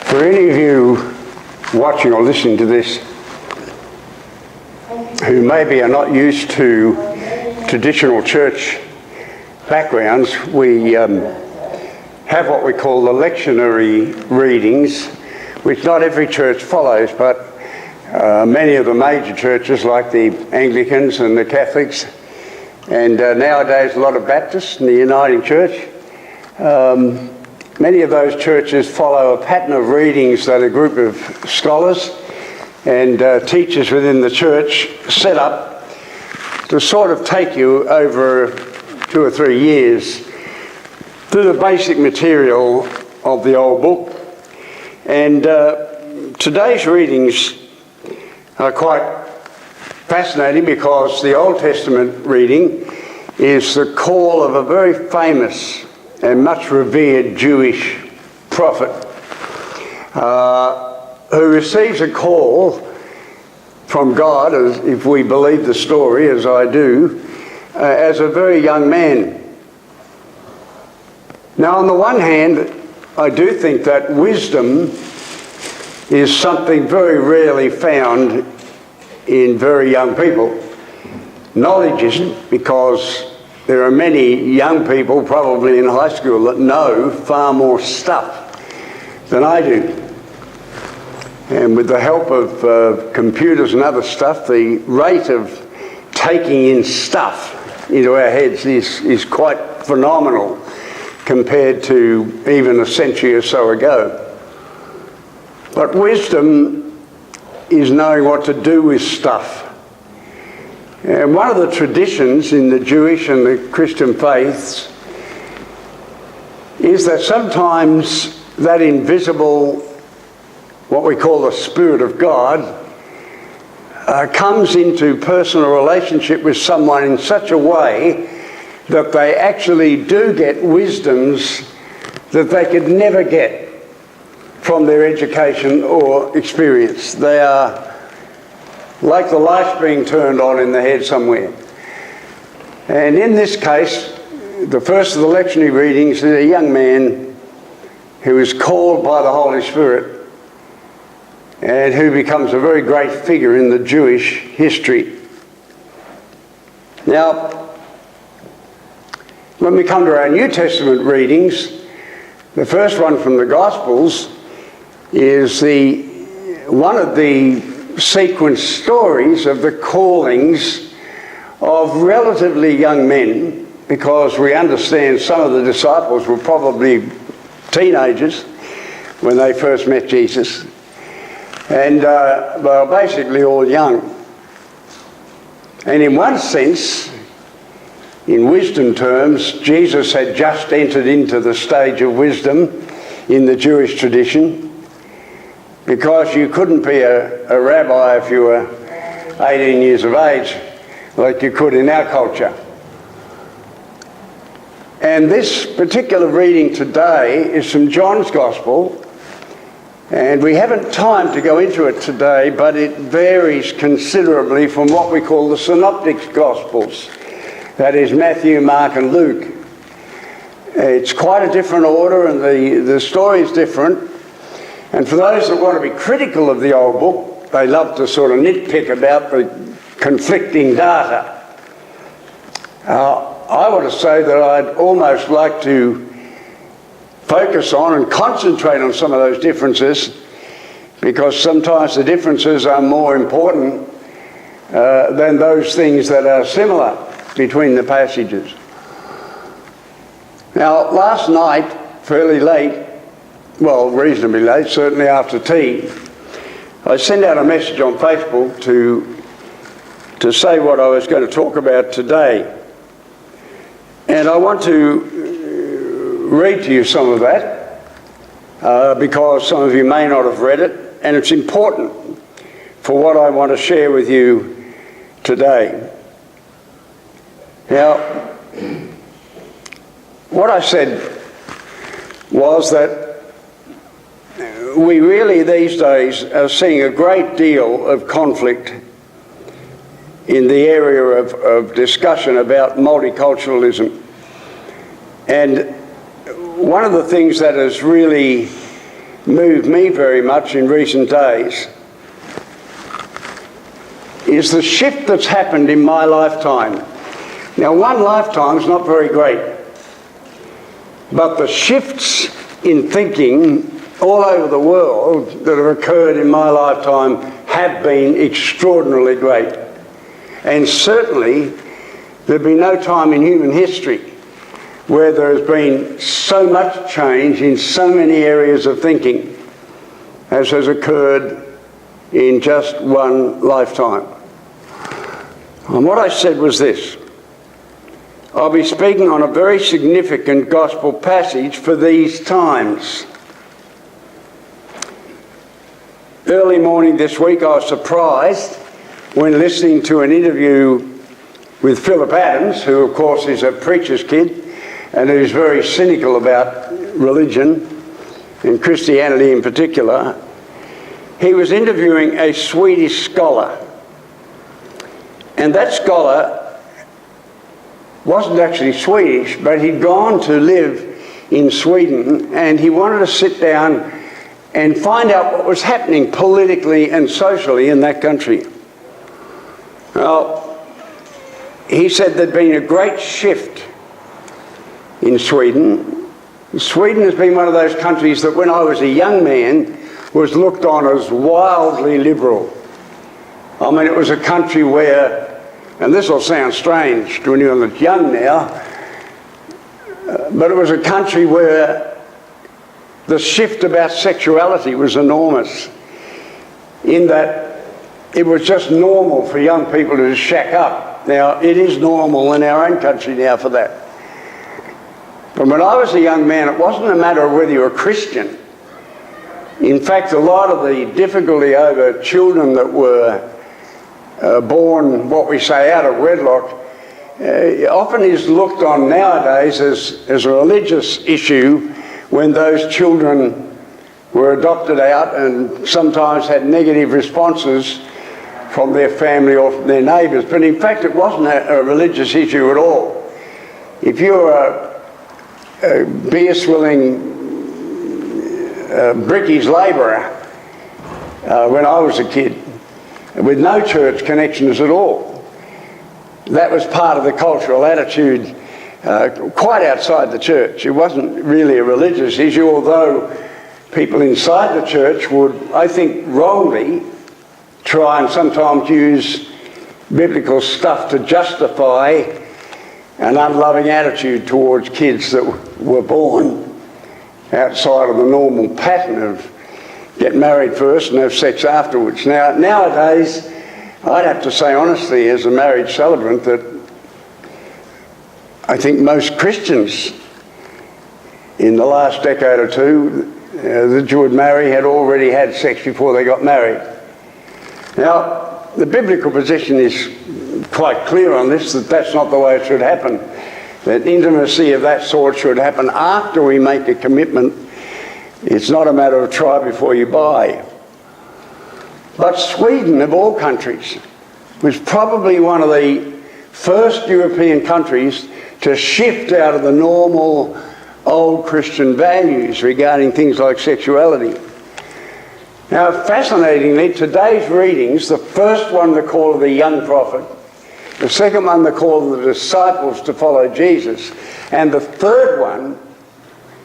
For any of you watching or listening to this who maybe are not used to traditional church backgrounds, we have what we call the lectionary readings, which not every church follows, but many of the major churches like the Anglicans and the Catholics, and nowadays a lot of Baptists and the Uniting Church, many of those churches follow a pattern of readings that a group of scholars and teachers within the church set up to sort of take you over 2 or 3 years through the basic material of the old book. And today's readings are quite fascinating because the Old Testament reading is the call of a very famous and much revered Jewish prophet who receives a call from God, as if we believe the story, as I do, as a very young man. Now, on the one hand, I do think that wisdom is something very rarely found in very young people. Knowledge isn't, because there are many young people, probably in high school, that know far more stuff than I do. And with the help of computers and other stuff, the rate of taking in stuff into our heads is quite phenomenal compared to even a century or so ago. But wisdom is knowing what to do with stuff. And one of the traditions in the Jewish and the Christian faiths is that sometimes that invisible, what we call the Spirit of God, comes into personal relationship with someone in such a way that they actually do get wisdoms that they could never get from their education or experience. They are like the lights being turned on in the head somewhere. And in this case, the first of the lectionary readings is a young man who is called by the Holy Spirit and who becomes a very great figure in the Jewish history. Now, when we come to our New Testament readings, the first one from the Gospels is one of the sequence stories of the callings of relatively young men, because we understand some of the disciples were probably teenagers when they first met Jesus, and they were basically all young. And in one sense, in wisdom terms, Jesus had just entered into the stage of wisdom in the Jewish tradition, because you couldn't be a rabbi if you were 18 years of age like you could in our culture. And this particular reading today is from John's Gospel, and we haven't time to go into it today, but it varies considerably from what we call the Synoptic Gospels. That is Matthew, Mark and Luke. It's quite a different order, and the story is different. And for those that want to be critical of the old book, they love to sort of nitpick about the conflicting data. I want to say that I'd almost like to focus on and concentrate on some of those differences, because sometimes the differences are more important than those things that are similar between the passages. Now, last night, fairly late, well, reasonably late, certainly after tea, I sent out a message on Facebook to say what I was going to talk about today. And I want to read to you some of that, because some of you may not have read it, and it's important for what I want to share with you today. Now, what I said was that we really these days are seeing a great deal of conflict in the area of discussion about multiculturalism. And one of the things that has really moved me very much in recent days is the shift that's happened in my lifetime. Now, one lifetime is not very great, but the shifts in thinking all over the world that have occurred in my lifetime have been extraordinarily great. And certainly, there'd be no time in human history where there has been so much change in so many areas of thinking as has occurred in just one lifetime. And what I said was this: I'll be speaking on a very significant gospel passage for these times. Early morning this week, I was surprised when listening to an interview with Philip Adams, who of course is a preacher's kid and who's very cynical about religion and Christianity in particular. He was interviewing a Swedish scholar, and that scholar wasn't actually Swedish, but he'd gone to live in Sweden, and he wanted to sit down and find out what was happening politically and socially in that country. Well, he said there'd been a great shift in Sweden. Sweden has been one of those countries that when I was a young man was looked on as wildly liberal. I mean, it was a country where, and this will sound strange to anyone that's young now, but it was a country where the shift about sexuality was enormous, in that it was just normal for young people to shack up. Now, it is normal in our own country now for that. But when I was a young man, it wasn't a matter of whether you were Christian. In fact, a lot of the difficulty over children that were born, what we say, out of wedlock, often is looked on nowadays as a religious issue when those children were adopted out and sometimes had negative responses from their family or from their neighbours. But in fact, it wasn't a religious issue at all. If you were a beer-swilling brickies labourer when I was a kid, with no church connections at all, that was part of the cultural attitude quite outside the church. It wasn't really a religious issue, although people inside the church would, I think wrongly, try and sometimes use biblical stuff to justify an unloving attitude towards kids that were born outside of the normal pattern of get married first and have sex afterwards. Now, nowadays, I'd have to say honestly, as a marriage celebrant, that I think most Christians in the last decade or two that you would marry had already had sex before they got married. Now, the biblical position is quite clear on this, that that's not the way it should happen. That intimacy of that sort should happen after we make a commitment. It's not a matter of try before you buy. But Sweden, of all countries, was probably one of the first European countries to shift out of the normal old Christian values regarding things like sexuality. Now, fascinatingly, today's readings, the first one they call the young prophet, the second one they call the disciples to follow Jesus, and the third one,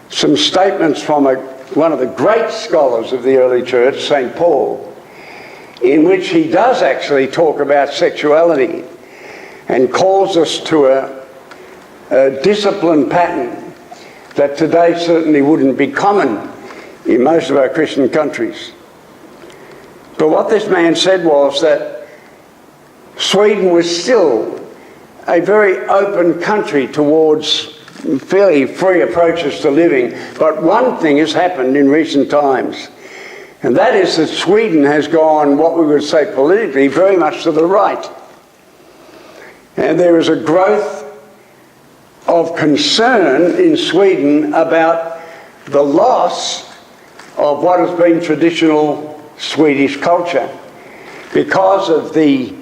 some statements from one of the great scholars of the early church, St. Paul, in which he does actually talk about sexuality and calls us to a disciplined pattern that today certainly wouldn't be common in most of our Christian countries. But what this man said was that Sweden was still a very open country towards fairly free approaches to living. But one thing has happened in recent times, and that is that Sweden has gone, what we would say politically, very much to the right. And there is a growth of concern in Sweden about the loss of what has been traditional Swedish culture because of the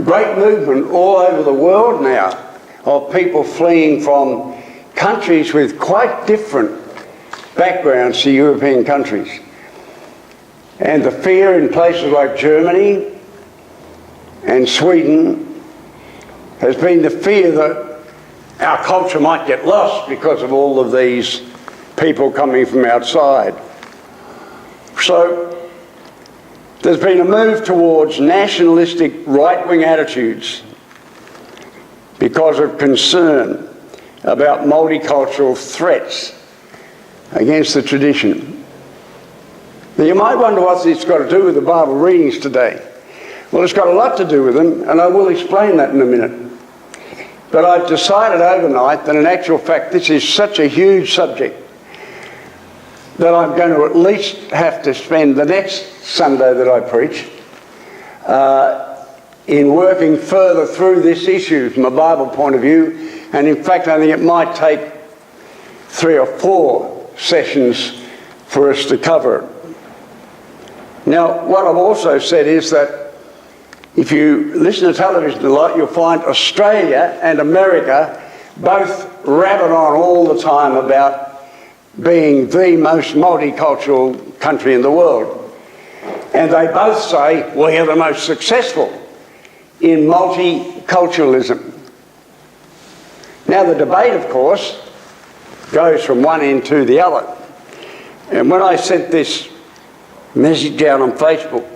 great movement all over the world now of people fleeing from countries with quite different backgrounds to European countries. And the fear in places like Germany and Sweden has been the fear that our culture might get lost because of all of these people coming from outside. So there's been a move towards nationalistic right-wing attitudes because of concern about multicultural threats against the tradition. Now you might wonder what it's got to do with the Bible readings today. Well, it's got a lot to do with them, and I will explain that in a minute. But I've decided overnight that in actual fact this is such a huge subject that I'm going to at least have to spend the next Sunday that I preach in working further through this issue from a Bible point of view. And in fact, I think it might take 3 or 4 sessions for us to cover it. Now, what I've also said is that if you listen to television a lot, you'll find Australia and America both rabbit on all the time about being the most multicultural country in the world. And they both say we are the most successful in multiculturalism. Now the debate, of course, goes from one end to the other. And when I sent this message out on Facebook,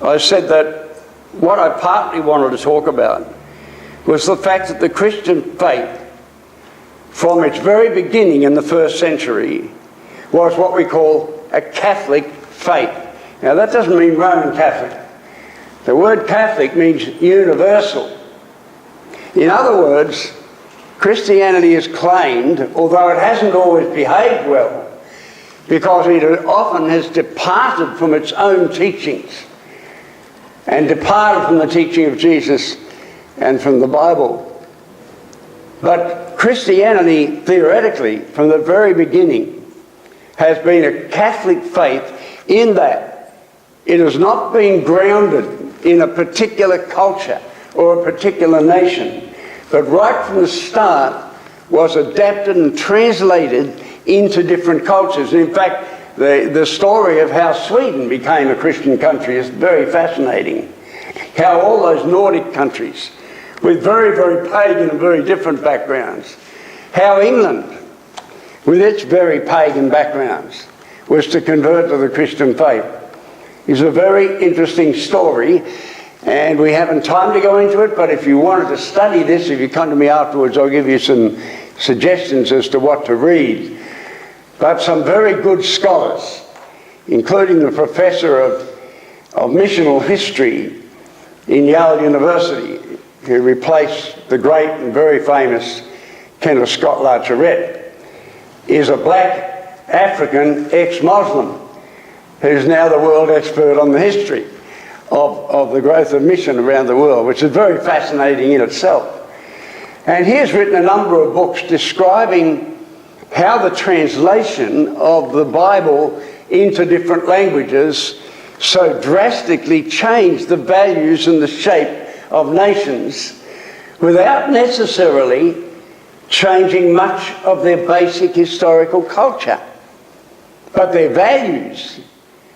I said that what I partly wanted to talk about was the fact that the Christian faith, from its very beginning in the first century, was what we call a Catholic faith. Now that doesn't mean Roman Catholic. The word Catholic means universal. In other words, Christianity is claimed, although it hasn't always behaved well, because it often has departed from its own teachings and departed from the teaching of Jesus and from the Bible. But Christianity, theoretically, from the very beginning, has been a Catholic faith in that it has not been grounded in a particular culture or a particular nation, but right from the start was adapted and translated into different cultures. And in fact, the story of how Sweden became a Christian country is very fascinating. How all those Nordic countries, with very, very pagan and very different backgrounds, how England, with its very pagan backgrounds, was to convert to the Christian faith. It's a very interesting story, and we haven't time to go into it, but if you wanted to study this, if you come to me afterwards, I'll give you some suggestions as to what to read. But some very good scholars, including the professor of missional history in Yale University, who replaced the great and very famous Kenneth Scott Larcheret, is a black African ex-Muslim who's now the world expert on the history of the growth of mission around the world, which is very fascinating in itself. And he has written a number of books describing how the translation of the Bible into different languages so drastically changed the values and the shape of nations without necessarily changing much of their basic historical culture. But their values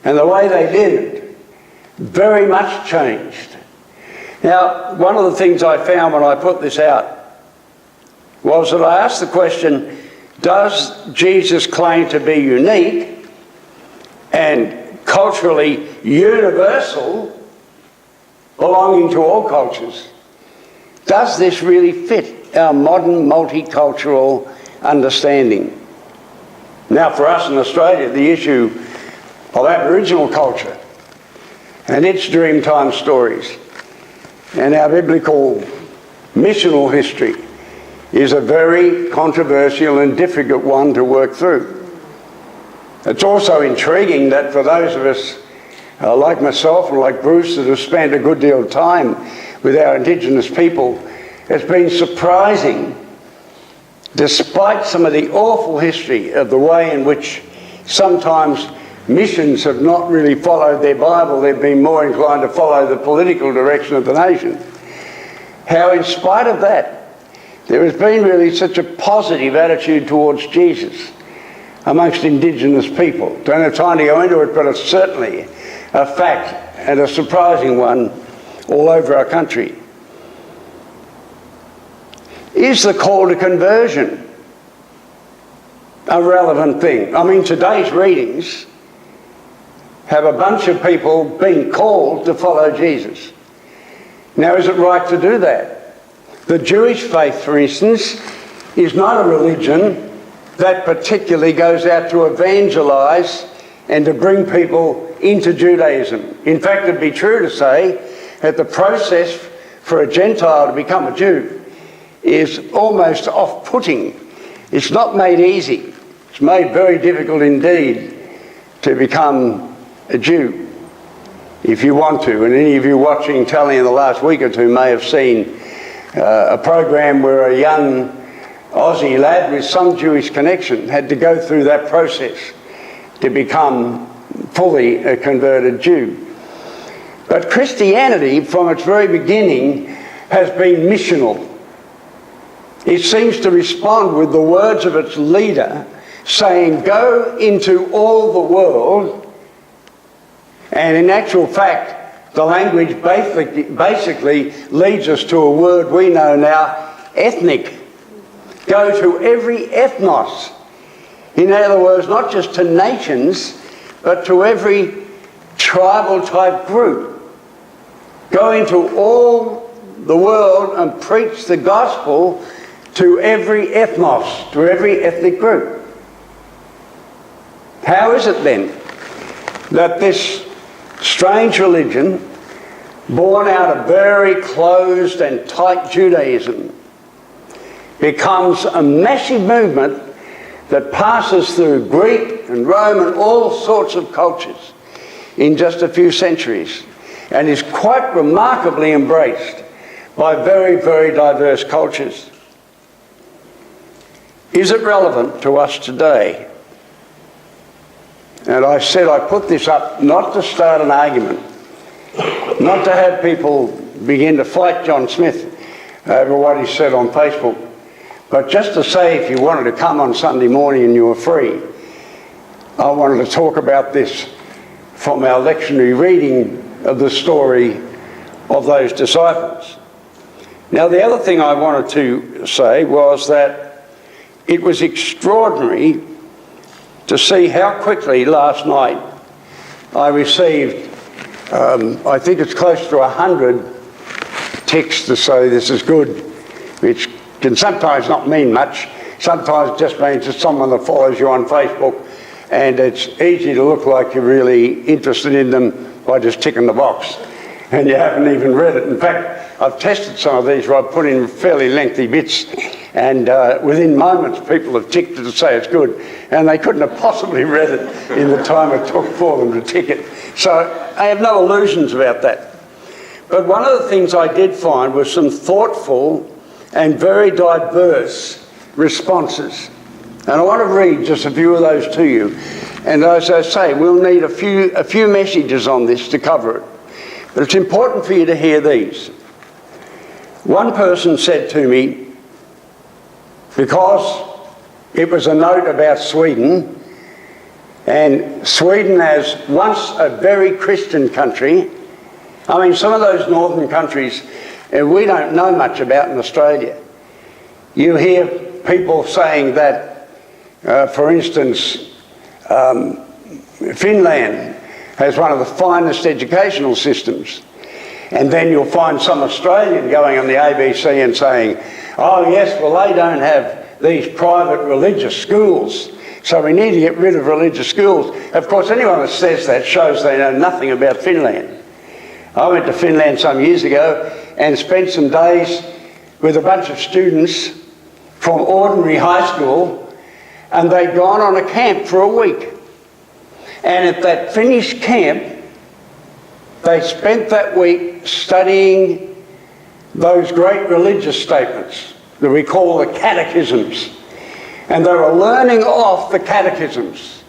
and the way they lived very much changed. Now, one of the things I found when I put this out was that I asked the question, does Jesus claim to be unique and culturally universal, belonging to all cultures? Does this really fit our modern multicultural understanding? Now, for us in Australia, the issue of Aboriginal culture and its Dreamtime stories and our biblical missional history is a very controversial and difficult one to work through. It's also intriguing that for those of us like myself and like Bruce that have spent a good deal of time with our Indigenous people, it's been surprising, despite some of the awful history of the way in which sometimes missions have not really followed their Bible, they've been more inclined to follow the political direction of the nation, how in spite of that, there has been really such a positive attitude towards Jesus amongst Indigenous people. Don't have time to go into it, but it's certainly a fact, and a surprising one, all over our country. Is the call to conversion a relevant thing? I mean, today's readings have a bunch of people being called to follow Jesus. Now, is it right to do that? The Jewish faith, for instance, is not a religion that particularly goes out to evangelise and to bring people into Judaism. In fact, it'd be true to say that the process for a Gentile to become a Jew is almost off-putting. It's not made easy. It's made very difficult indeed to become a Jew, if you want to. And any of you watching telly in the last week or two may have seen a program where a young Aussie lad with some Jewish connection had to go through that process to become fully a converted Jew. But Christianity, from its very beginning, has been missional. It seems to respond with the words of its leader saying, "Go into all the world." And in actual fact, the language basically leads us to a word we know now, ethnic. Go to every ethnos. In other words, not just to nations, but to every tribal type group. Go into all the world and preach the gospel to every ethnos, to every ethnic group. How is it then that this strange religion, born out of very closed and tight Judaism, becomes a massive movement that passes through Greek and Rome and all sorts of cultures in just a few centuries, and is quite remarkably embraced by very, very diverse cultures? Is it relevant to us today? And I said I put this up not to start an argument, not to have people begin to fight John Smith over what he said on Facebook, but just to say if you wanted to come on Sunday morning and you were free, I wanted to talk about this from our lectionary reading of the story of those disciples. Now, the other thing I wanted to say was that it was extraordinary to see how quickly last night I received, I think it's close to 100 texts to say this is good, which can sometimes not mean much. Sometimes it just means it's someone that follows you on Facebook, and it's easy to look like you're really interested in them by just ticking the box, and you haven't even read it. In fact, I've tested some of these where I've put in fairly lengthy bits, and within moments people have ticked it to say it's good, and they couldn't have possibly read it in the time it took for them to tick it. So I have no illusions about that. But one of the things I did find was some thoughtful and very diverse responses. And I want to read just a few of those to you. And as I say, we'll need a few messages on this to cover it. But it's important for you to hear these. One person said to me, because it was a note about Sweden, and Sweden as once a very Christian country. I mean, some of those northern countries we don't know much about in Australia. You hear people saying that, for instance, Finland has one of the finest educational systems. And then you'll find some Australian going on the ABC and saying, oh yes, well they don't have these private religious schools, so we need to get rid of religious schools. Of course, anyone that says that shows they know nothing about Finland. I went to Finland some years ago and spent some days with a bunch of students from ordinary high school, and they'd gone on a camp for a week. And at that finished camp, they spent that week studying those great religious statements that we call the catechisms. And they were learning off the catechisms.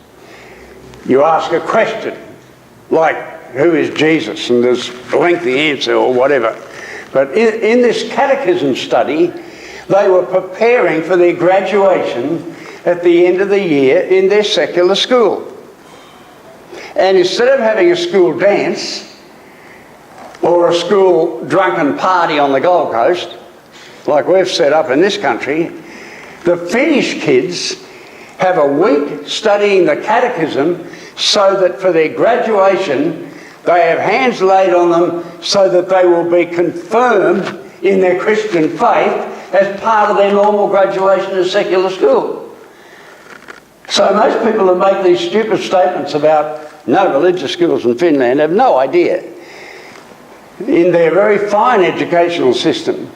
You ask a question, like, who is Jesus? And there's a lengthy answer or whatever. But in this catechism study, they were preparing for their graduation at the end of the year in their secular school. And instead of having a school dance or a school drunken party on the Gold Coast, like we've set up in this country, the Finnish kids have a week studying the catechism so that for their graduation they have hands laid on them so that they will be confirmed in their Christian faith as part of their normal graduation in secular school. So most people who make these stupid statements about no religious schools in Finland have no idea. In their very fine educational system,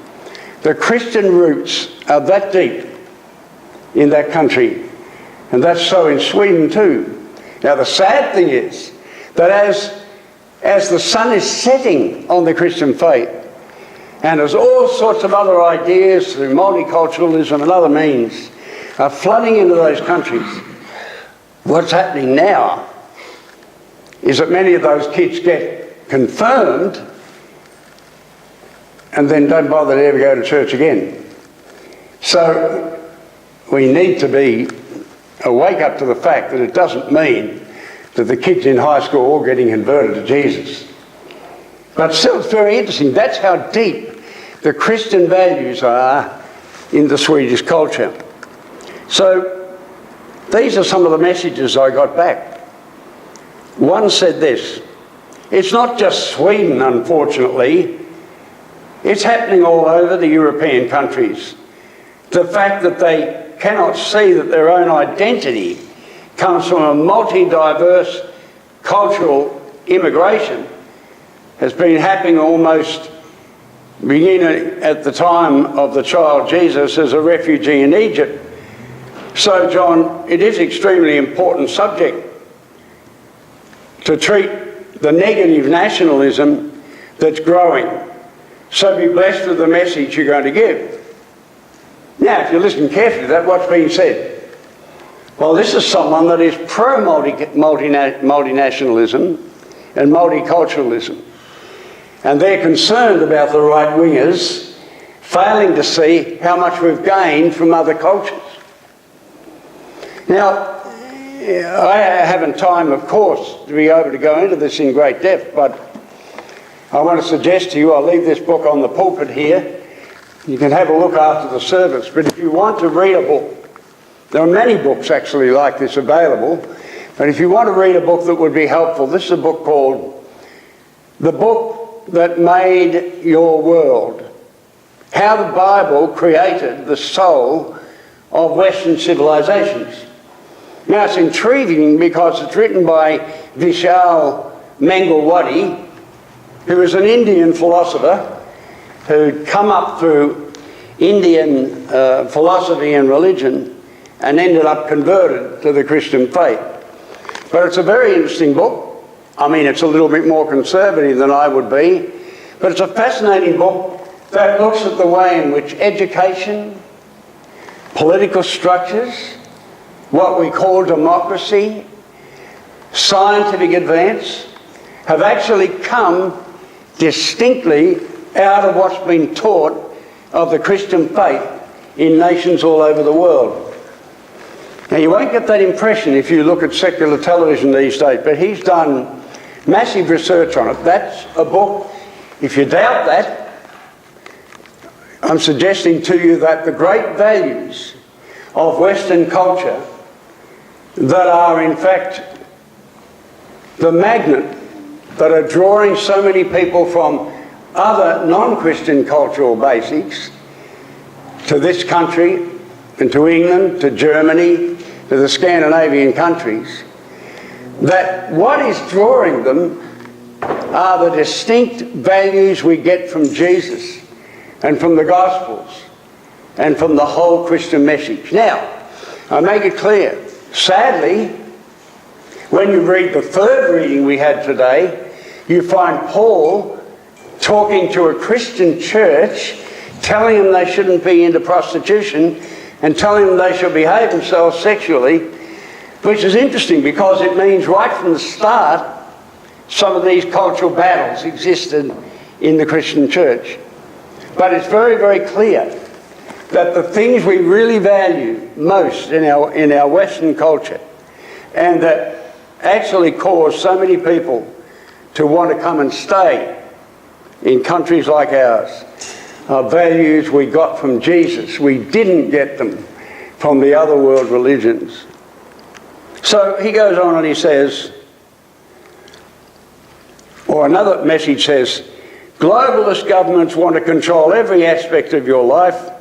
the Christian roots are that deep in that country, and that's so in Sweden too. Now the sad thing is that as the sun is setting on the Christian faith, and as all sorts of other ideas through multiculturalism and other means are flooding into those countries, what's happening now is that many of those kids get confirmed and then don't bother to ever go to church again. So we need to wake up to the fact that it doesn't mean that the kids in high school are all getting converted to Jesus. But still, it's very interesting. That's how deep the Christian values are in the Swedish culture. So these are some of the messages I got back. One said this: it's not just Sweden, unfortunately. It's happening all over the European countries. The fact that they cannot see that their own identity comes from a multi-diverse cultural immigration has been happening almost beginning at the time of the child Jesus as a refugee in Egypt. So, John, it is an extremely important subject to treat the negative nationalism that's growing. So be blessed with the message you're going to give. Now, if you listen carefully to that, what's being said? Well, this is someone that is pro-multinationalism and multiculturalism. And they're concerned about the right-wingers failing to see how much we've gained from other cultures. Now, I haven't time, of course, to be able to go into this in great depth, but I want to suggest to you, I'll leave this book on the pulpit here. You can have a look after the service, but if you want to read a book, there are many books actually like this available, but if you want to read a book that would be helpful, this is a book called The Book That Made Your World: How the Bible Created the Soul of Western Civilizations. Now, it's intriguing because it's written by Vishal Mangalwadi, who is an Indian philosopher who'd come up through Indian philosophy and religion and ended up converted to the Christian faith. But it's a very interesting book. I mean, it's a little bit more conservative than I would be, but it's a fascinating book that looks at the way in which education, political structures, what we call democracy, scientific advance, have actually come distinctly out of what's been taught of the Christian faith in nations all over the world. Now, you won't get that impression if you look at secular television these days, but he's done massive research on it. That's a book. If you doubt that, I'm suggesting to you that the great values of Western culture that are in fact the magnet that are drawing so many people from other non-Christian cultural basics to this country and to England, to Germany, to the Scandinavian countries, that what is drawing them are the distinct values we get from Jesus and from the Gospels and from the whole Christian message. Now, I make it clear, sadly, when you read the third reading we had today, you find Paul talking to a Christian church, telling them they shouldn't be into prostitution and telling them they should behave themselves sexually, which is interesting because it means right from the start some of these cultural battles existed in the Christian church. But it's very, very clear that the things we really value most in our Western culture, and that actually cause so many people to want to come and stay in countries like ours, are values we got from Jesus. We didn't get them from the other world religions. So he goes on and he says, or another message says, globalist governments want to control every aspect of your life,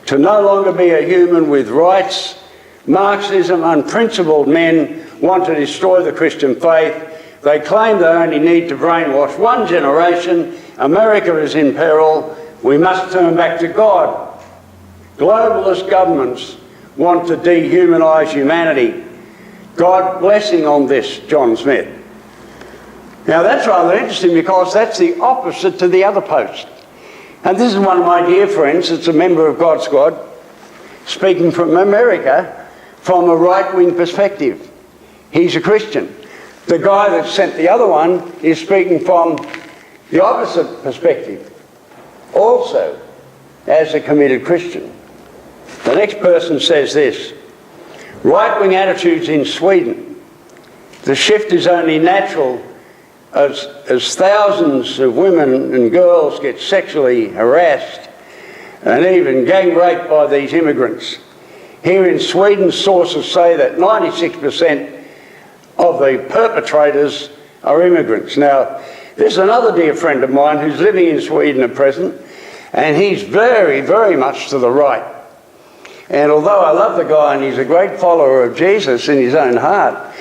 to no longer be a human with rights. Marxism, unprincipled men want to destroy the Christian faith. They claim they only need to brainwash one generation. America is in peril. We must turn back to God. Globalist governments want to dehumanise humanity. God blessing on this, John Smith. Now that's rather interesting, because that's the opposite to the other post. And this is one of my dear friends, it's a member of God Squad, speaking from America from a right-wing perspective. He's a Christian. The guy that sent the other one is speaking from the opposite perspective, also as a committed Christian. The next person says this: right-wing attitudes in Sweden. The shift is only natural as thousands of women and girls get sexually harassed and even gang raped by these immigrants. Here in Sweden, sources say that 96% of the perpetrators are immigrants. Now, there's another dear friend of mine who's living in Sweden at present, and he's very, very much to the right. And although I love the guy and he's a great follower of Jesus in his own heart,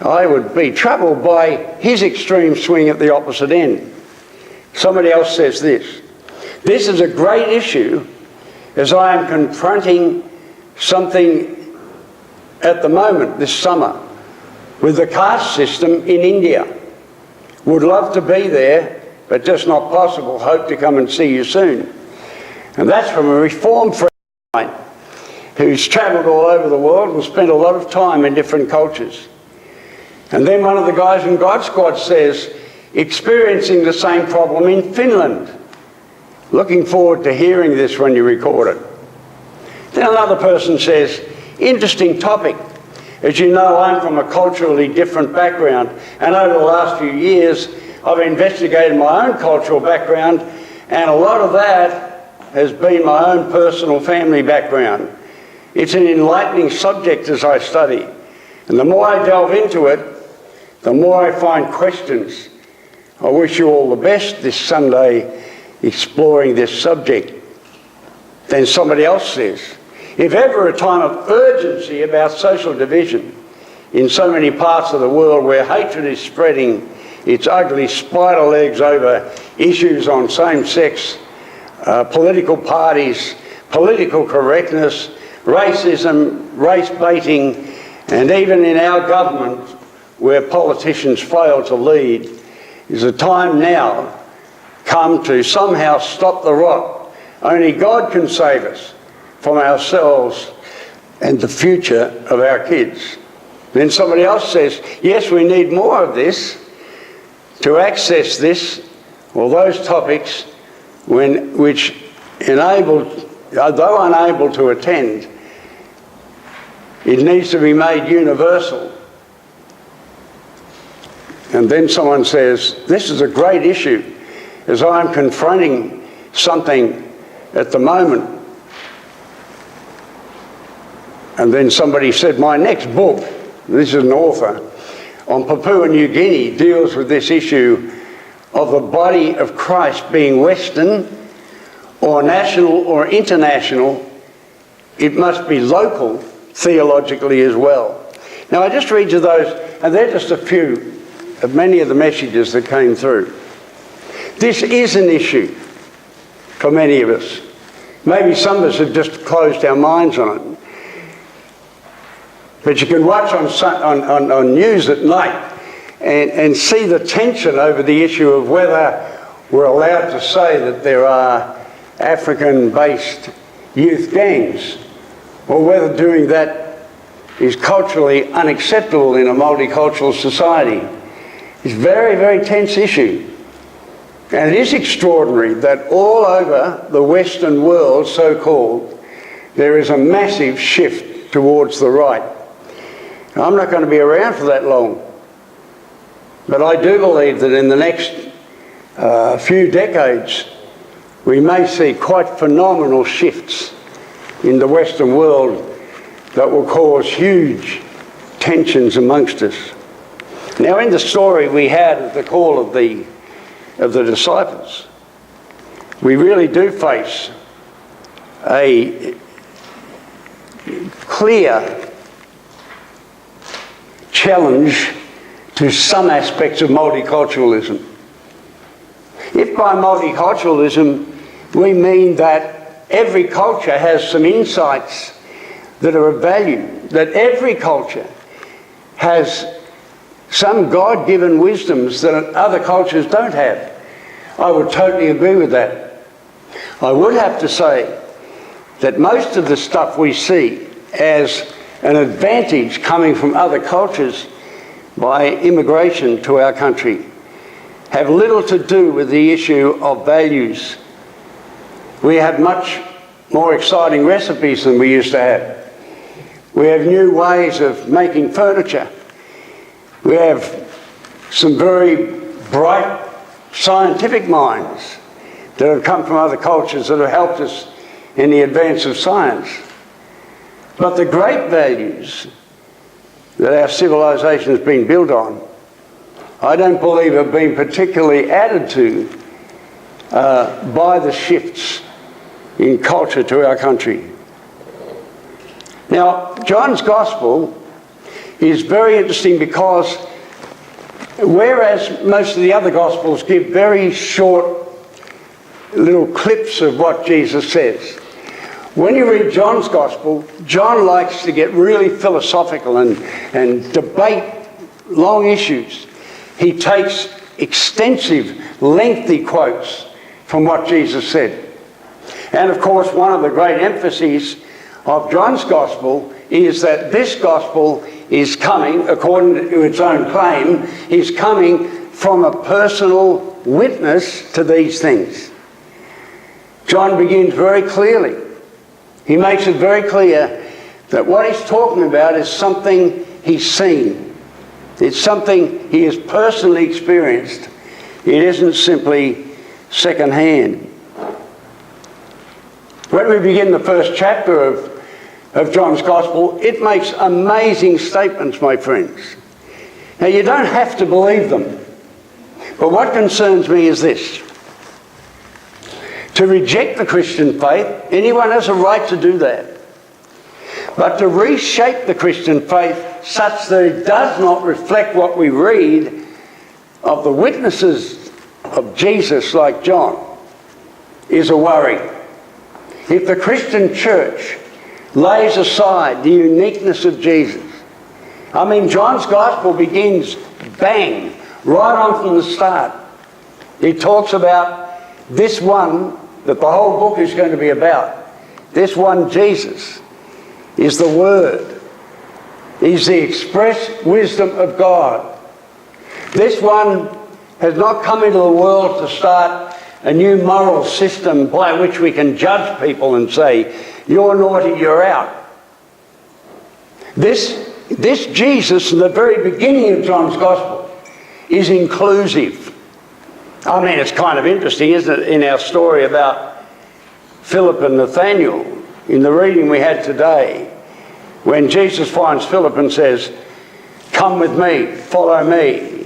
I would be troubled by his extreme swing at the opposite end. Somebody else says this: this is a great issue, as I am confronting something at the moment this summer with the caste system in India. Would love to be there, but just not possible. Hope to come and see you soon. And that's from a reformed friend of mine who's travelled all over the world and spent a lot of time in different cultures. And then one of the guys in God Squad says, experiencing the same problem in Finland. Looking forward to hearing this when you record it. Then another person says, interesting topic. As you know, I'm from a culturally different background, and over the last few years I've investigated my own cultural background, and a lot of that has been my own personal family background. It's an enlightening subject as I study, and the more I delve into it, the more I find questions. I wish you all the best this Sunday exploring this subject. Then somebody else says, if ever a time of urgency about social division in so many parts of the world where hatred is spreading its ugly spider legs over issues on same-sex, political parties, political correctness, racism, race baiting, and even in our government where politicians fail to lead, is a time now come to somehow stop the rot. Only God can save us from ourselves and the future of our kids. Then somebody else says, yes, we need more of this to access this or those topics which enabled, although unable to attend, it needs to be made universal. And then someone says, this is a great issue, as I'm confronting something at the moment. And then somebody said, my next book, this is an author, on Papua New Guinea, deals with this issue of the body of Christ being Western or national or international. It must be local theologically as well. Now I just read you those, and they're just a few of many of the messages that came through. This is an issue for many of us. Maybe some of us have just closed our minds on it. But you can watch on news at night and see the tension over the issue of whether we're allowed to say that there are African-based youth gangs, or whether doing that is culturally unacceptable in a multicultural society. It's a very, very tense issue. And it is extraordinary that all over the Western world, so-called, there is a massive shift towards the right. I'm not going to be around for that long, but I do believe that in the next few decades we may see quite phenomenal shifts in the Western world that will cause huge tensions amongst us. Now, in the story we had at the call of the disciples, we really do face a clear challenge to some aspects of multiculturalism. If by multiculturalism we mean that every culture has some insights that are of value, that every culture has some God-given wisdoms that other cultures don't have, I would totally agree with that. I would have to say that most of the stuff we see as an advantage coming from other cultures by immigration to our country have little to do with the issue of values. We have much more exciting recipes than we used to have. We have new ways of making furniture. We have some very bright scientific minds that have come from other cultures that have helped us in the advance of science. But the great values that our civilization has been built on, I don't believe have been particularly added to by the shifts in culture to our country. Now, John's Gospel is very interesting because whereas most of the other Gospels give very short little clips of what Jesus says, when you read John's Gospel, John likes to get really philosophical and debate long issues. He takes extensive, lengthy quotes from what Jesus said. And of course, one of the great emphases of John's Gospel is that this Gospel is coming, according to its own claim, is coming from a personal witness to these things. John begins very clearly. He makes it very clear that what he's talking about is something he's seen. It's something he has personally experienced. It isn't simply second-hand. When we begin the first chapter of John's Gospel, it makes amazing statements, my friends. Now, you don't have to believe them, but what concerns me is this. To reject the Christian faith, anyone has a right to do that. But to reshape the Christian faith such that it does not reflect what we read of the witnesses of Jesus like John is a worry. If the Christian church lays aside the uniqueness of Jesus, I mean, John's Gospel begins, bang, right on from the start. He talks about this one that the whole book is going to be about. This one, Jesus, is the Word. He's the express wisdom of God. This one has not come into the world to start a new moral system by which we can judge people and say, you're naughty, you're out. This Jesus, in the very beginning of John's Gospel, is inclusive. I mean, it's kind of interesting, isn't it, in our story about Philip and Nathaniel, in the reading we had today, when Jesus finds Philip and says, come with me, follow me.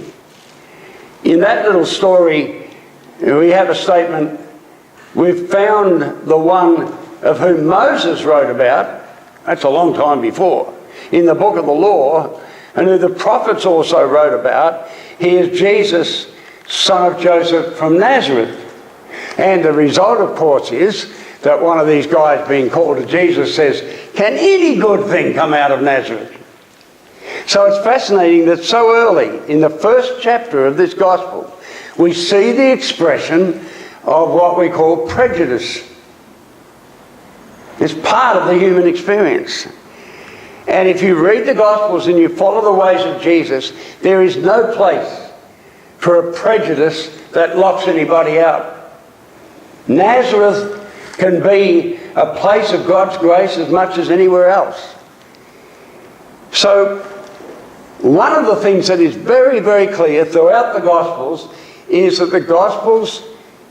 In that little story, we have a statement, we've found the one of whom Moses wrote about, that's a long time before, in the book of the law, and who the prophets also wrote about. He is Jesus, son of Joseph from Nazareth. And the result, of course, is that one of these guys being called to Jesus says, can any good thing come out of Nazareth? So it's fascinating that so early in the first chapter of this gospel, we see the expression of what we call prejudice. It's part of the human experience. And if you read the Gospels and you follow the ways of Jesus, there is no place for a prejudice that locks anybody out. Nazareth can be a place of God's grace as much as anywhere else. So, one of the things that is very, very clear throughout the Gospels is that the Gospels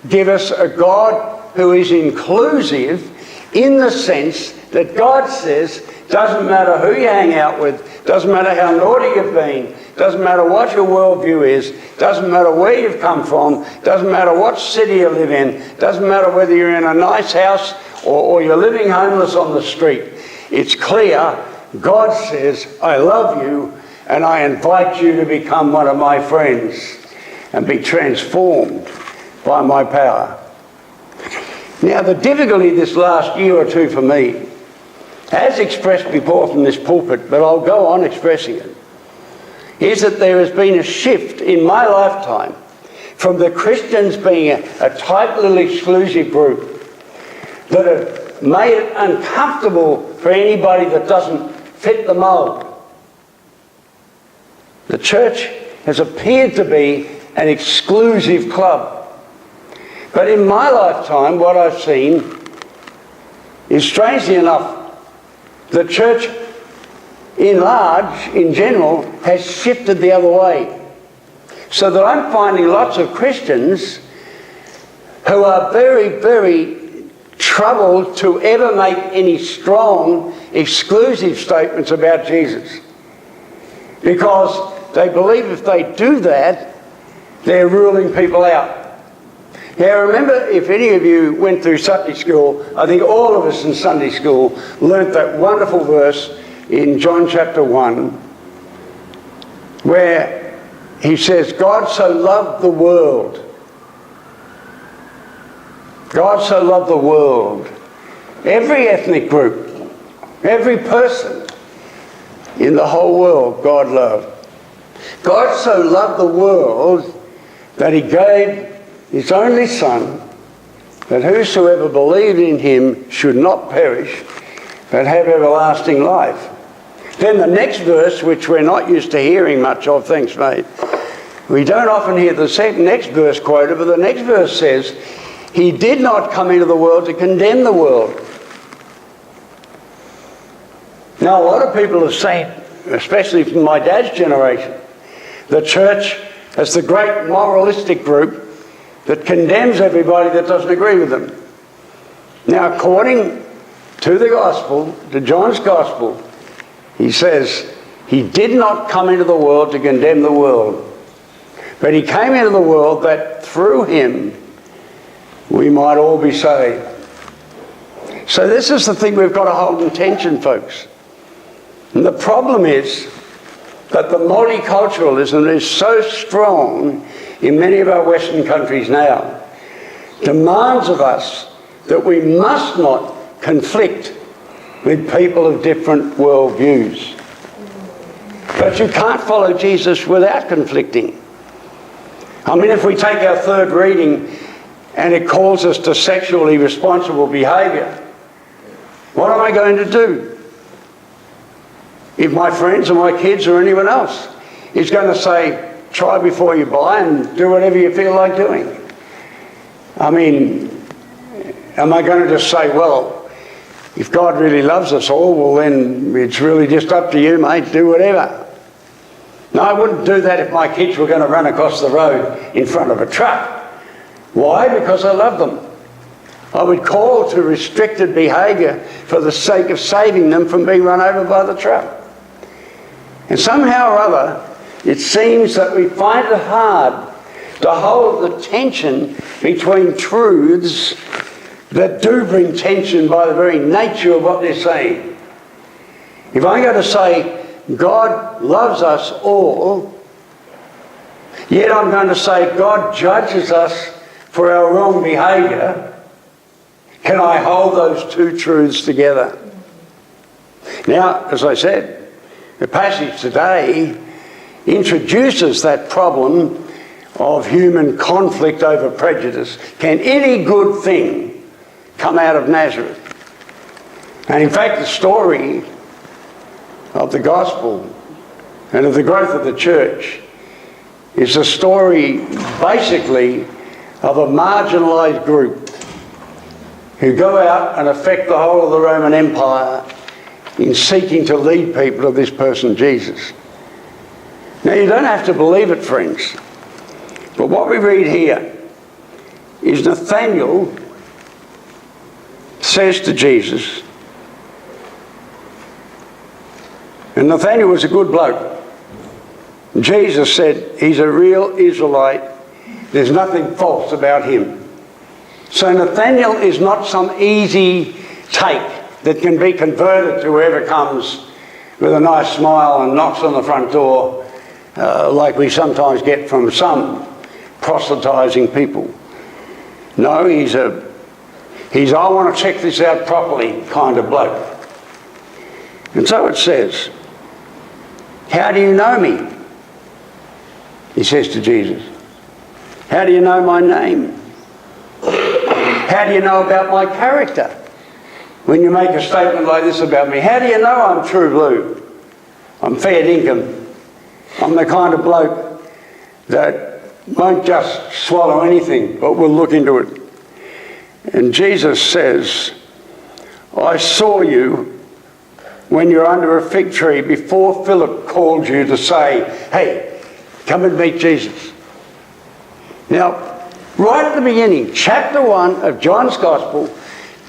give us a God who is inclusive in the sense that God says, doesn't matter who you hang out with, doesn't matter how naughty you've been, doesn't matter what your worldview is, doesn't matter where you've come from, doesn't matter what city you live in, doesn't matter whether you're in a nice house or you're living homeless on the street. It's clear God says, I love you and I invite you to become one of my friends and be transformed by my power. Now, the difficulty this last year or two for me, as expressed before from this pulpit, but I'll go on expressing it, is that there has been a shift in my lifetime from the Christians being a tight little exclusive group that have made it uncomfortable for anybody that doesn't fit the mould. The church has appeared to be an exclusive club. But in my lifetime, what I've seen is, strangely enough, the church in large, in general, has shifted the other way. So that I'm finding lots of Christians who are very, very troubled to ever make any strong, exclusive statements about Jesus. Because they believe if they do that, they're ruling people out. Now, remember, if any of you went through Sunday school, I think all of us in Sunday school learnt that wonderful verse in John chapter 1, where he says, God so loved the world. God so loved the world. Every ethnic group, every person in the whole world, God loved. God so loved the world that he gave his only Son, that whosoever believed in him should not perish, but have everlasting life. Then the next verse, which we're not used to hearing much of, thanks mate, we don't often hear the next verse quoted, but the next verse says, he did not come into the world to condemn the world. Now, a lot of people have said, especially from my dad's generation, the church as the great moralistic group that condemns everybody that doesn't agree with them. Now, according to the Gospel, to John's Gospel, he says, he did not come into the world to condemn the world, but he came into the world that through him we might all be saved. So this is the thing we've got to hold in tension, folks. And the problem is that the multiculturalism is so strong in many of our Western countries now, demands of us that we must not conflict with people of different worldviews. But you can't follow Jesus without conflicting. I mean, if we take our third reading and it calls us to sexually responsible behaviour, what am I going to do if my friends or my kids or anyone else is going to say, try before you buy and do whatever you feel like doing? I mean, am I going to just say, well, if God really loves us all, well then it's really just up to you, mate, do whatever. No, I wouldn't do that if my kids were going to run across the road in front of a truck. Why? Because I love them. I would call to restricted behaviour for the sake of saving them from being run over by the truck. And somehow or other, it seems that we find it hard to hold the tension between truths that do bring tension by the very nature of what they're saying. If I'm going to say God loves us all, yet I'm going to say God judges us for our wrong behaviour, can I hold those two truths together? Now, as I said, the passage today introduces that problem of human conflict over prejudice. Can any good thing come out of Nazareth? And in fact, the story of the gospel and of the growth of the church is a story basically of a marginalised group who go out and affect the whole of the Roman Empire in seeking to lead people to this person, Jesus. Now, you don't have to believe it, friends, but what we read here is Nathaniel says to Jesus, and Nathaniel was a good bloke. Jesus said, he's a real Israelite. There's nothing false about him. So Nathaniel is not some easy take that can be converted to whoever comes with a nice smile and knocks on the front door, like we sometimes get from some proselytising people. No, he's I want to check this out properly kind of bloke. And so it says, how do you know me? He says to Jesus. How do you know my name? How do you know about my character? When you make a statement like this about me, how do you know I'm true blue? I'm fair dinkum. I'm the kind of bloke that won't just swallow anything, but will look into it. And Jesus says, I saw you when you're under a fig tree before Philip called you to say, hey, come and meet Jesus. Now, right at the beginning, chapter 1 of John's Gospel,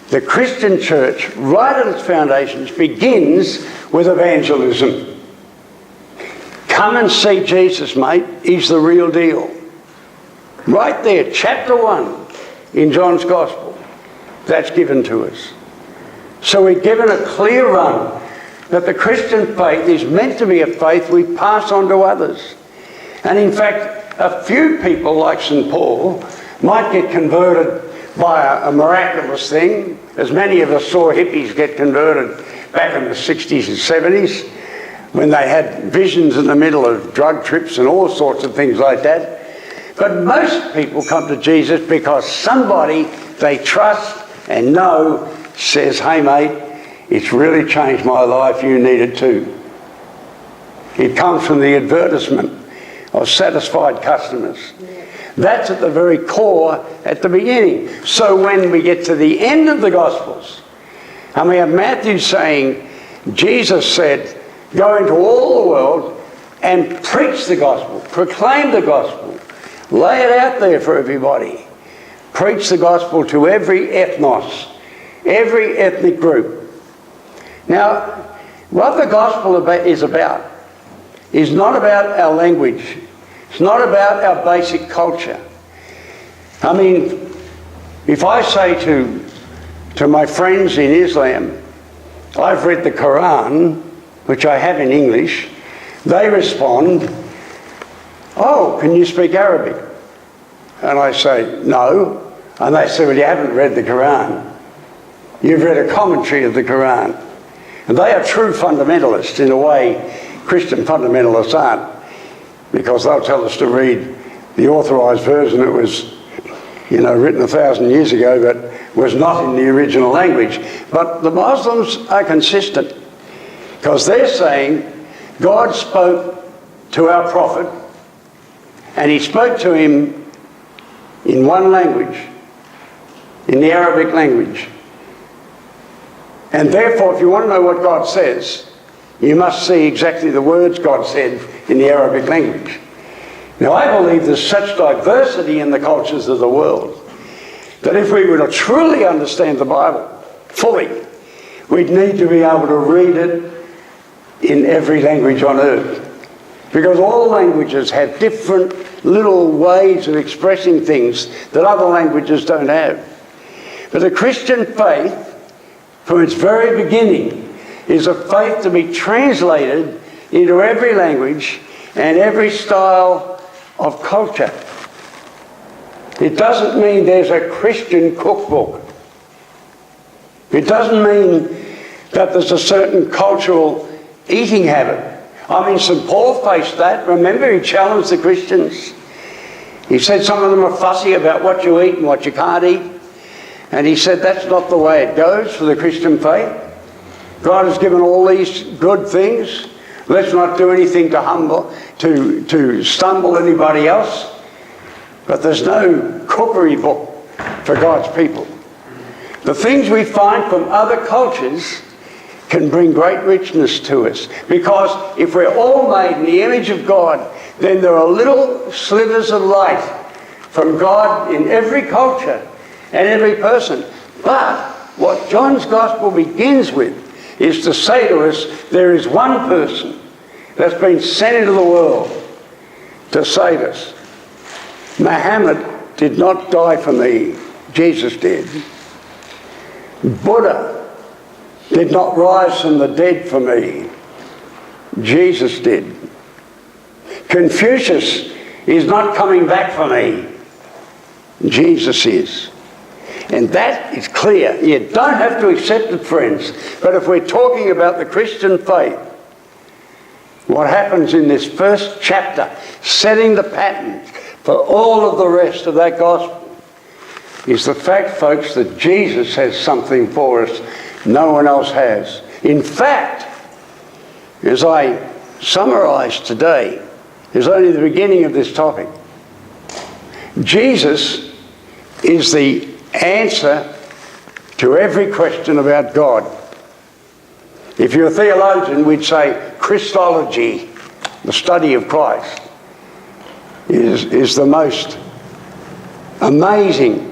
the Christian church, right at its foundations, begins with evangelism. Come and see Jesus, mate. He's the real deal. Right there, chapter 1 in John's Gospel. That's given to us. So we're given a clear run that the Christian faith is meant to be a faith we pass on to others. And in fact, a few people like St. Paul might get converted by a miraculous thing, as many of us saw hippies get converted back in the 60s and 70s when they had visions in the middle of drug trips and all sorts of things like that. But most people come to Jesus because somebody they trust and know says, hey mate, it's really changed my life, you need it too. It comes from the advertisement of satisfied customers. That's at the very core at the beginning. So when we get to the end of the Gospels, and we have Matthew saying, Jesus said, go into all the world and preach the gospel, proclaim the gospel, lay it out there for everybody. Preach the gospel to every ethnos, every ethnic group. Now, what the gospel is about is not about our language. It's not about our basic culture. I mean, if I say to my friends in Islam, I've read the Quran, which I have in English, they respond, oh, can you speak Arabic? And I say, no. And they say, well, you haven't read the Quran. You've read a commentary of the Quran. And they are true fundamentalists in a way Christian fundamentalists aren't, because they'll tell us to read the authorised version that was, written 1,000 years ago, but was not in the original language. But the Muslims are consistent, because they're saying God spoke to our prophet, and he spoke to him in one language, in the Arabic language. And therefore, if you want to know what God says, you must see exactly the words God said in the Arabic language. Now, I believe there's such diversity in the cultures of the world that if we were to truly understand the Bible fully, we'd need to be able to read it in every language on earth. Because all languages have different little ways of expressing things that other languages don't have. But the Christian faith, from its very beginning, is a faith to be translated into every language and every style of culture. It doesn't mean there's a Christian cookbook. It doesn't mean that there's a certain cultural eating habit. I mean, St. Paul faced that. Remember, he challenged the Christians. He said some of them are fussy about what you eat and what you can't eat. And he said that's not the way it goes for the Christian faith. God has given all these good things. Let's not do anything to stumble anybody else. But there's no cookery book for God's people. The things we find from other cultures can bring great richness to us. Because if we're all made in the image of God, then there are little slivers of light from God in every culture and every person. But what John's Gospel begins with is to say to us, there is one person that's been sent into the world to save us. Muhammad did not die for me. Jesus did. Buddha did not rise from the dead for me. Jesus did. Confucius is not coming back for me. Jesus is. And that is clear. You don't have to accept it, friends. But if we're talking about the Christian faith, what happens in this first chapter, setting the pattern for all of the rest of that gospel, is the fact, folks, that Jesus has something for us no one else has. In fact, as I summarise today, is only the beginning of this topic. Jesus is the answer to every question about God. If you're a theologian, we'd say Christology, the study of Christ, is the most amazing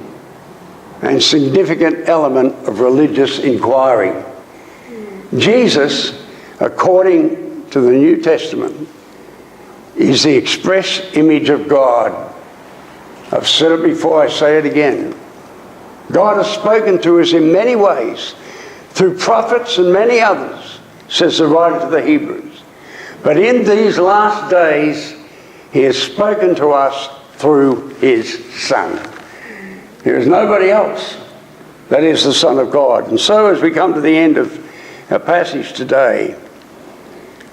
and significant element of religious inquiry. Jesus, according to the New Testament, is the express image of God. I've said it before, I say it again. God has spoken to us in many ways, through prophets and many others, says the writer to the Hebrews. But in these last days, he has spoken to us through his Son. There is nobody else that is the Son of God. And so as we come to the end of our passage today,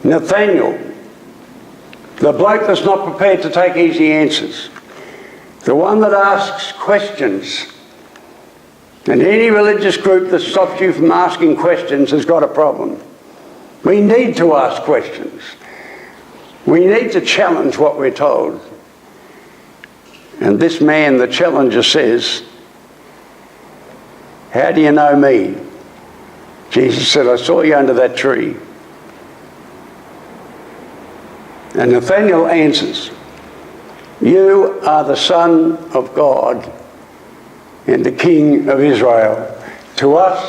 Nathaniel, the bloke that's not prepared to take easy answers, the one that asks questions, and any religious group that stops you from asking questions has got a problem. We need to ask questions. We need to challenge what we're told. And this man, the challenger, says, "How do you know me?" Jesus said, "I saw you under that tree." And Nathaniel answers, "You are the Son of God and the King of Israel." To us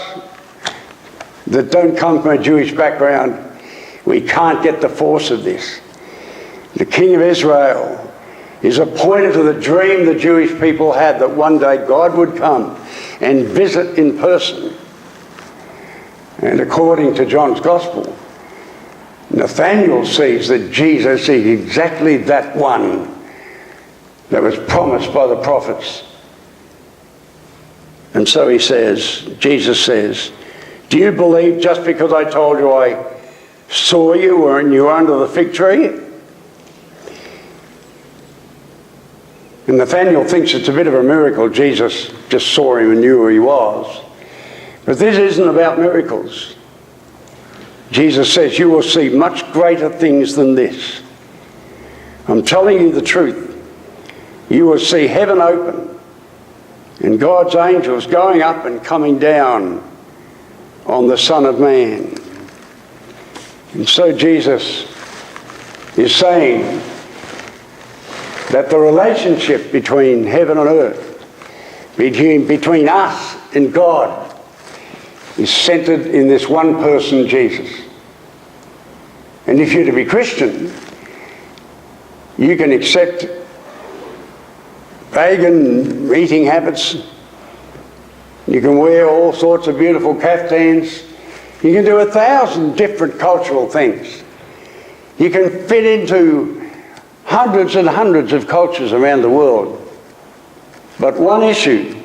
that don't come from a Jewish background, we can't get the force of this. The King of Israel is a pointer to the dream the Jewish people had that one day God would come and visit in person. And according to John's Gospel, Nathaniel sees that Jesus is exactly that one that was promised by the prophets. And so he says, Jesus says, "Do you believe just because I told you I saw you and you were under the fig tree?" And Nathaniel thinks it's a bit of a miracle. Jesus just saw him and knew who he was. But this isn't about miracles. Jesus says, "You will see much greater things than this." I'm telling you the truth. You will see heaven open and God's angels going up and coming down on the Son of Man. And so Jesus is saying that the relationship between heaven and earth, between us and God, is centered in this one person, Jesus. And if you're to be Christian, you can accept pagan eating habits. You can wear all sorts of beautiful caftans. You can do 1,000 different cultural things. You can fit into hundreds and hundreds of cultures around the world. But one issue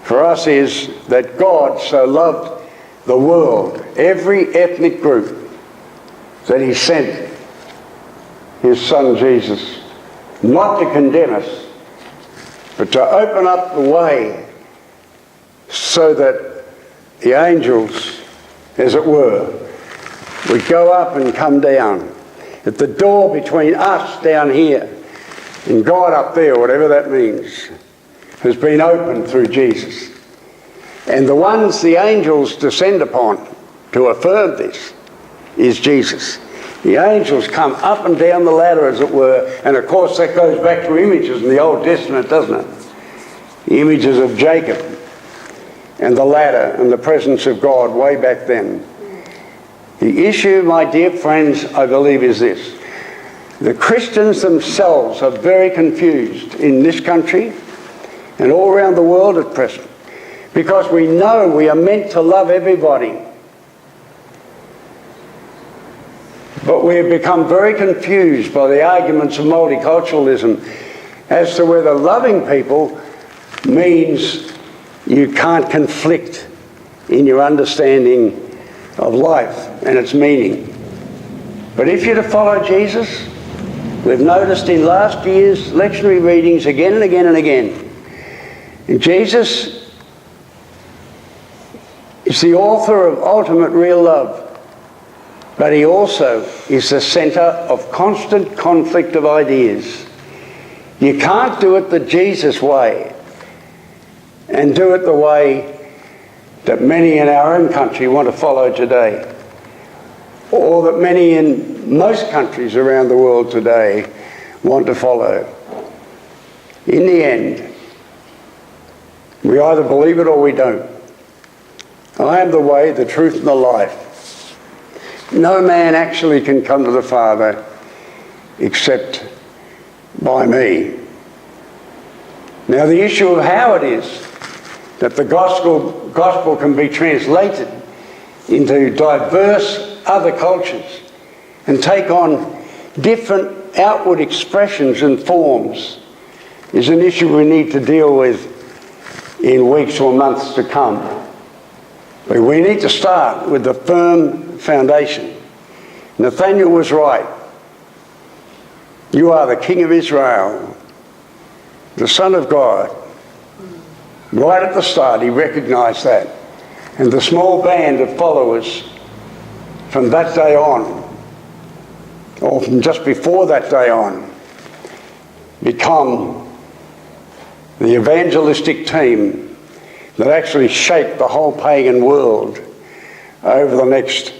for us is that God so loved the world, every ethnic group, that he sent his Son Jesus, not to condemn us, but to open up the way so that the angels, as it were, would go up and come down. That the door between us down here and God up there, whatever that means, has been opened through Jesus. And the ones the angels descend upon to affirm this is Jesus. The angels come up and down the ladder, as it were, and of course that goes back to images in the Old Testament, doesn't it? The images of Jacob and the ladder and the presence of God way back then. The issue, my dear friends, I believe is this. The Christians themselves are very confused in this country and all around the world at present, because we know we are meant to love everybody. But we have become very confused by the arguments of multiculturalism as to whether loving people means you can't conflict in your understanding of life and its meaning. But if you're to follow Jesus, we've noticed in last year's lectionary readings again and again and again, and Jesus is the author of ultimate real love, but he also is the centre of constant conflict of ideas. You can't do it the Jesus way and do it the way that many in our own country want to follow today, or that many in most countries around the world today want to follow. In the end, we either believe it or we don't. I am the way, the truth, and the life. No man actually can come to the Father except by me. Now, the issue of how it is that the gospel can be translated into diverse other cultures and take on different outward expressions and forms is an issue we need to deal with in weeks or months to come. But we need to start with the firm foundation. Nathaniel was right. You are the King of Israel, the Son of God. Right at the start, he recognised that. And the small band of followers from that day on, or from just before that day on, become the evangelistic team that actually shaped the whole pagan world over the next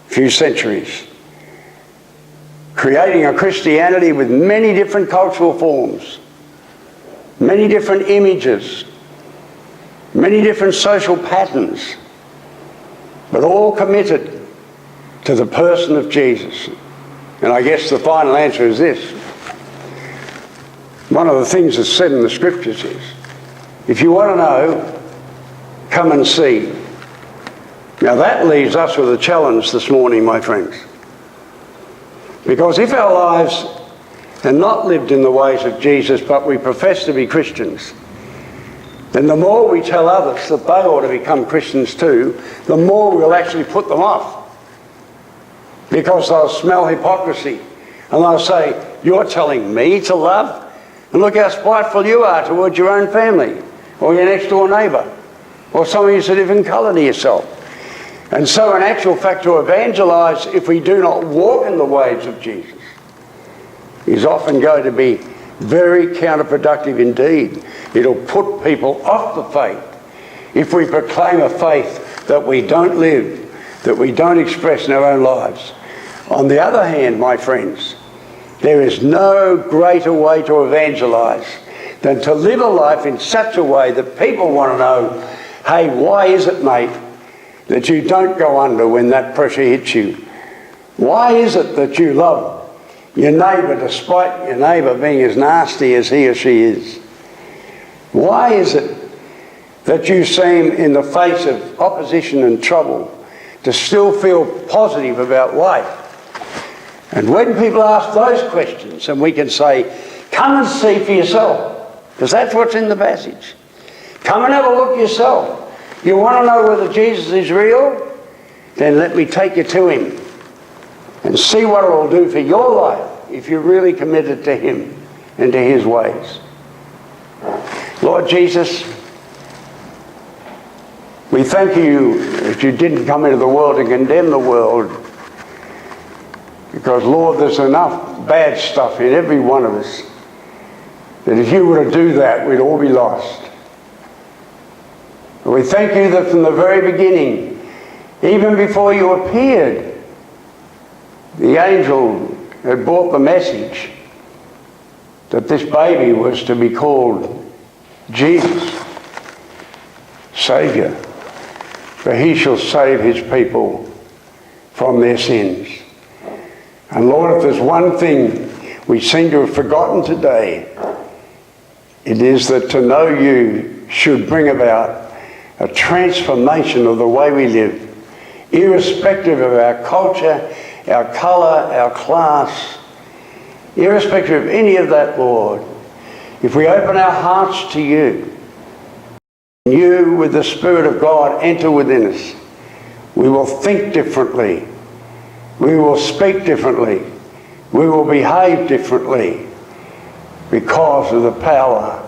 few centuries, creating a Christianity with many different cultural forms, many different images, many different social patterns, but all committed to the person of Jesus. And I guess the final answer is this. One of the things that's said in the scriptures is, if you want to know, come and see. Now that leaves us with a challenge this morning, my friends. Because if our lives are not lived in the ways of Jesus, but we profess to be Christians, then the more we tell others that they ought to become Christians too, the more we'll actually put them off. Because they'll smell hypocrisy and they'll say, you're telling me to love? And look how spiteful you are towards your own family or your next door neighbour or someone who's a different colour to yourself. And so in actual fact, to evangelise, if we do not walk in the ways of Jesus, is often going to be very counterproductive indeed. It'll put people off the faith if we proclaim a faith that we don't live, that we don't express in our own lives. On the other hand, my friends, there is no greater way to evangelise than to live a life in such a way that people want to know, hey, why is it, mate, that you don't go under when that pressure hits you? Why is it that you love your neighbour despite your neighbour being as nasty as he or she is? Why is it that you seem, in the face of opposition and trouble, to still feel positive about life? And when people ask those questions, and we can say, come and see for yourself, because that's what's in the passage. Come and have a look yourself. You want to know whether Jesus is real? Then let me take you to him and see what it will do for your life if you're really committed to him and to his ways. Lord Jesus, we thank you that you didn't come into the world to condemn the world, Because, Lord, there's enough bad stuff in every one of us that if you were to do that, we'd all be lost. We thank you that from the very beginning, even before you appeared, the angel had brought the message that this baby was to be called Jesus, Saviour, for he shall save his people from their sins. And Lord, if there's one thing we seem to have forgotten today, it is that to know you should bring about a transformation of the way we live, irrespective of our culture, our colour, our class, irrespective of any of that, Lord. If we open our hearts to you, you with the Spirit of God enter within us, we will think differently, we will speak differently, we will behave differently because of the power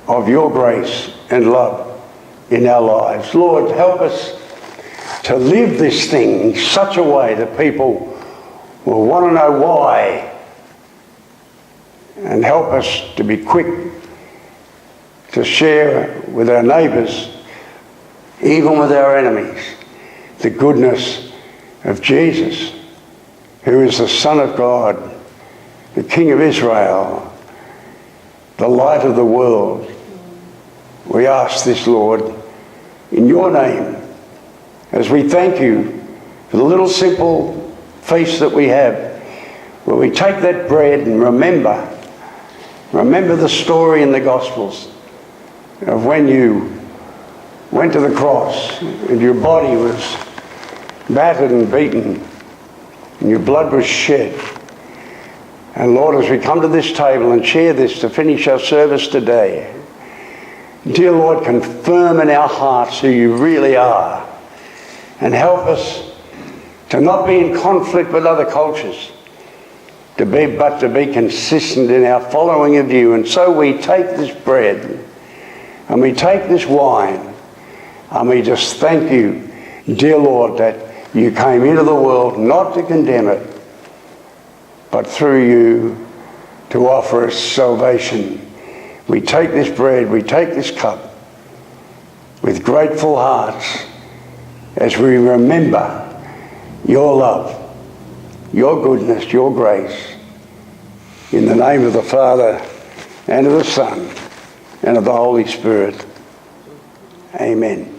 of your grace and love in our lives. Lord, help us to live this thing in such a way that people will want to know why, and help us to be quick to share with our neighbours, even with our enemies, the goodness of Jesus, who is the Son of God, the King of Israel, the light of the world. We ask this, Lord, in your name, as we thank you for the little simple feast that we have, where we take that bread and remember the story in the Gospels of when you went to the cross and your body was battered and beaten and your blood was shed. And Lord, as we come to this table and share this to finish our service today, dear Lord, confirm in our hearts who you really are, and help us to not be in conflict with other cultures, but to be consistent in our following of you. And so we take this bread and we take this wine and we just thank you, dear Lord, that you came into the world not to condemn it, but through you to offer us salvation. We take this bread, we take this cup with grateful hearts as we remember your love, your goodness, your grace. In the name of the Father, and of the Son, and of the Holy Spirit. Amen.